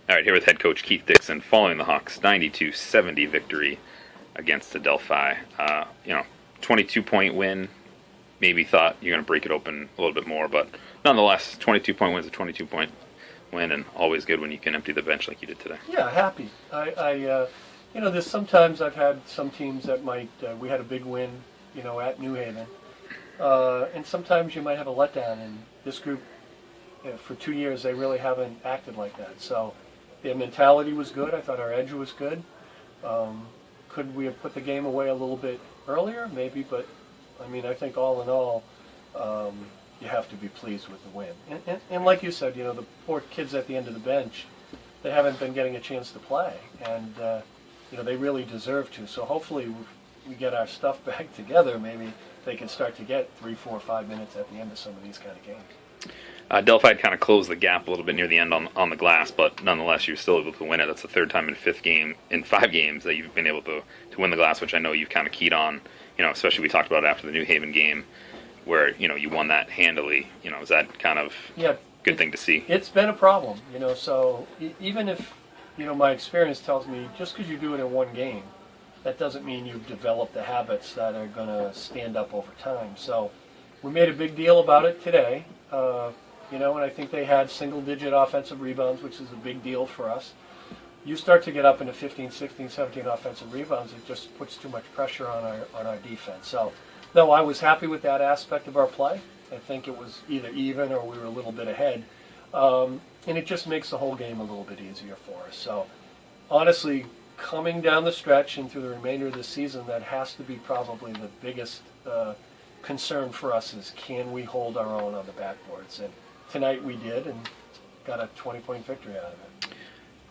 All right, here with head coach Keith Dixon, following the Hawks' 92-70 victory against Adelphi. 22-point win. Maybe thought you're going to break it open a little bit more, but nonetheless, 22-point win is a 22-point win, and always good when you can empty the bench like you did today. Yeah, happy. There's sometimes I've had some teams that might. We had a big win, at New Haven, and sometimes you might have a letdown. And this group, for 2 years, they really haven't acted like that. So their mentality was good. I thought our edge was good. Could we have put the game away a little bit earlier? Maybe, but I think all in all, you have to be pleased with the win. And like you said, the poor kids at the end of the bench, they haven't been getting a chance to play, and they really deserve to. So hopefully we get our stuff back together. Maybe they can start to get 3, 4, 5 minutes at the end of some of these kind of games. Adelphi kind of closed the gap a little bit near the end on the glass, but nonetheless, you're still able to win it. That's the third time in 5 games that you've been able to win the glass, which I know you've kind of keyed on. Especially we talked about it after the New Haven game, where you won that handily. Is that kind of good thing to see? It's been a problem, So even if my experience tells me just because you do it in one game, that doesn't mean you've developed the habits that are going to stand up over time. So we made a big deal about it today. And I think they had single-digit offensive rebounds, which is a big deal for us. You start to get up into 15, 16, 17 offensive rebounds, it just puts too much pressure on our defense. So, no, I was happy with that aspect of our play. I think it was either even or we were a little bit ahead. And it just makes the whole game a little bit easier for us. So, honestly, coming down the stretch and through the remainder of the season, that has to be probably the biggest concern for us is can we hold our own on the backboards? And tonight we did and got a 20-point victory out of it.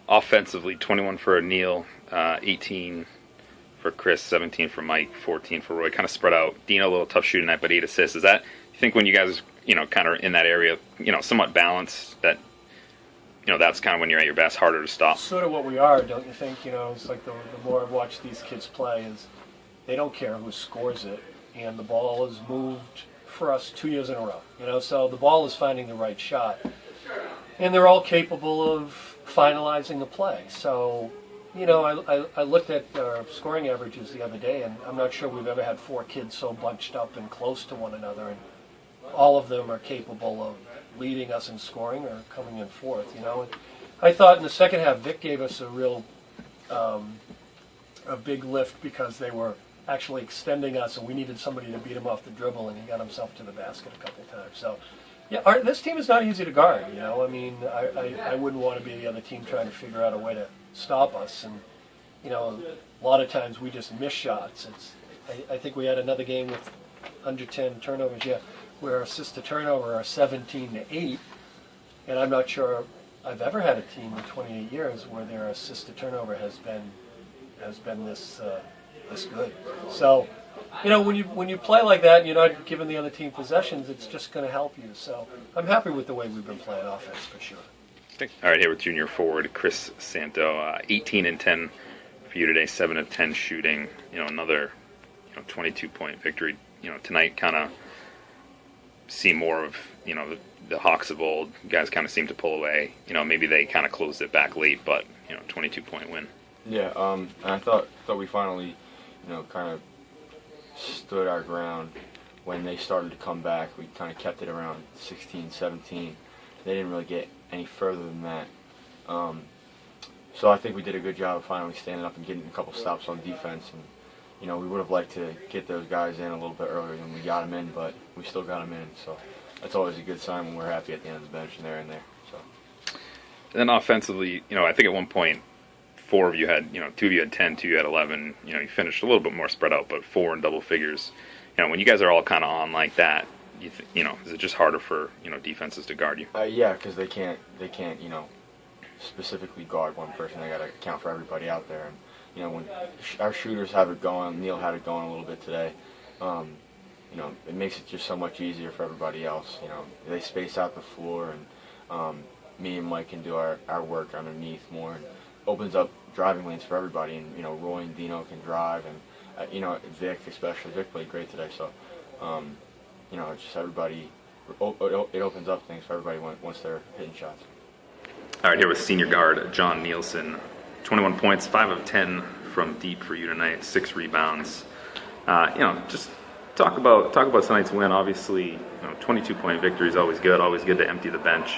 Offensively, 21 for Neil, 18 for Chris, 17 for Mike, 14 for Roy. Kind of spread out. Dino, a little tough shooting night, but 8 assists. Is that, you think when you guys, kind of in that area, somewhat balanced, that, that's kind of when you're at your best, harder to stop? Sort of what we are, don't you think? It's like the more I've watched these kids play is they don't care who scores it, and the ball is moved for us 2 years in a row. So the ball is finding the right shot. And they're all capable of finalizing the play. So, I looked at our scoring averages the other day, and I'm not sure we've ever had 4 kids so bunched up and close to one another, and all of them are capable of leading us in scoring or coming in fourth. And I thought in the second half, Vic gave us a real, a big lift because they were actually extending us, and we needed somebody to beat him off the dribble, and he got himself to the basket a couple of times. So, yeah, this team is not easy to guard. I wouldn't want to be the other team trying to figure out a way to stop us. And a lot of times we just miss shots. I think we had another game with under 10 turnovers. Yeah, where our assists to turnover are 17-8, and I'm not sure I've ever had a team in 28 years where their assist to turnover has been this good. So. When you play like that and you're not giving the other team possessions, it's just going to help you. So I'm happy with the way we've been playing offense for sure. All right, here with junior forward Chris Santo, 18 and 10 for you today, 7 of 10 shooting. Another 22-point victory. Tonight kind of see more of the Hawks of old. You guys kind of seem to pull away. Maybe they kind of closed it back late, but 22-point win. Yeah, and I thought we finally kind of stood our ground when they started to come back. We kind of kept it around 16, 17. They didn't really get any further than that. So I think we did a good job of finally standing up and getting a couple stops on defense. And we would have liked to get those guys in a little bit earlier than we got them in, but we still got them in. So that's always a good sign when we're happy at the end of the bench and they're in there. So. And then offensively, I think at one point 4 of you had, 2 of you had 10, 2 of you had 11. You finished a little bit more spread out, but 4 in double figures. When you guys are all kind of on like that, is it just harder for defenses to guard you? Yeah, because they can't specifically guard one person. They got to account for everybody out there. And when our shooters have it going, Neil had it going a little bit today. It makes it just so much easier for everybody else. They space out the floor, and me and Mike can do our work underneath more. And opens up driving lanes for everybody, and Roy and Dino can drive, and Vic especially. Vic played great today, so it's just everybody. It opens up things for everybody once they're hitting shots. All right, here with senior guard John Nielsen. 21 points, 5 of 10 from deep for you tonight, 6 rebounds. Just talk about tonight's win. Obviously, 22-point victory is always good to empty the bench.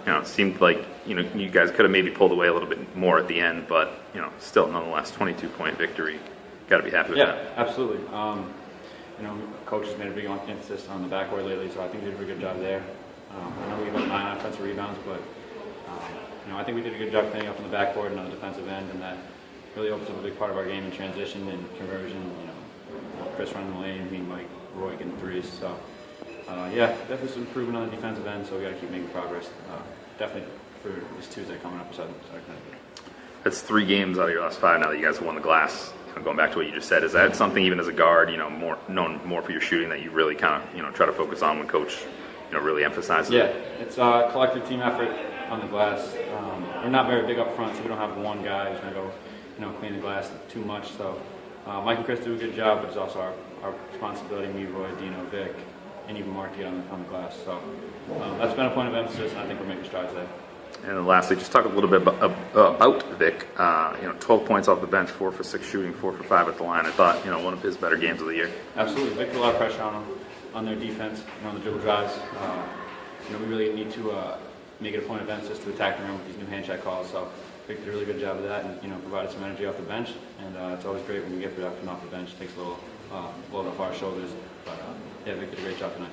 It seemed like you guys could have maybe pulled away a little bit more at the end, but still, nonetheless, 22-point victory. Got to be happy with that. Yeah, absolutely. Coach has made a big emphasis on the backboard lately, so I think we did a pretty good job there. I know we got 9 offensive rebounds, but I think we did a good job cleaning up on the backboard and on the defensive end, and that really opens up a big part of our game in transition and conversion. Chris running the lane, me, Mike, Roy getting threes. So, definitely some improvement on the defensive end. So we got to keep making progress. Definitely for this Tuesday coming up. That's 3 games out of your last 5 now that you guys have won the glass. Going back to what you just said, is that something even as a guard, more known more for your shooting that you really kind of try to focus on when coach really emphasizes? Yeah, it's a collective team effort on the glass. We're not very big up front, so we don't have one guy who's going to go clean the glass too much. So Mike and Chris do a good job, but it's also our responsibility. Me, Roy, Dino, Vic, and even Mark to get on the glass. So that's been a point of emphasis, and I think we're making strides there. And then lastly, just talk a little bit about Vic. 12 points off the bench, 4 for 6 shooting, 4 for 5 at the line. I thought one of his better games of the year. Absolutely, Vic put a lot of pressure on them, on their defense, on the dribble drives. We really need to make it a point of emphasis to attack the rim with these new hand check calls. So Vic did a really good job of that, and provided some energy off the bench. And it's always great when you get production off the bench. It takes a little load off our shoulders. But Vic did a great job tonight.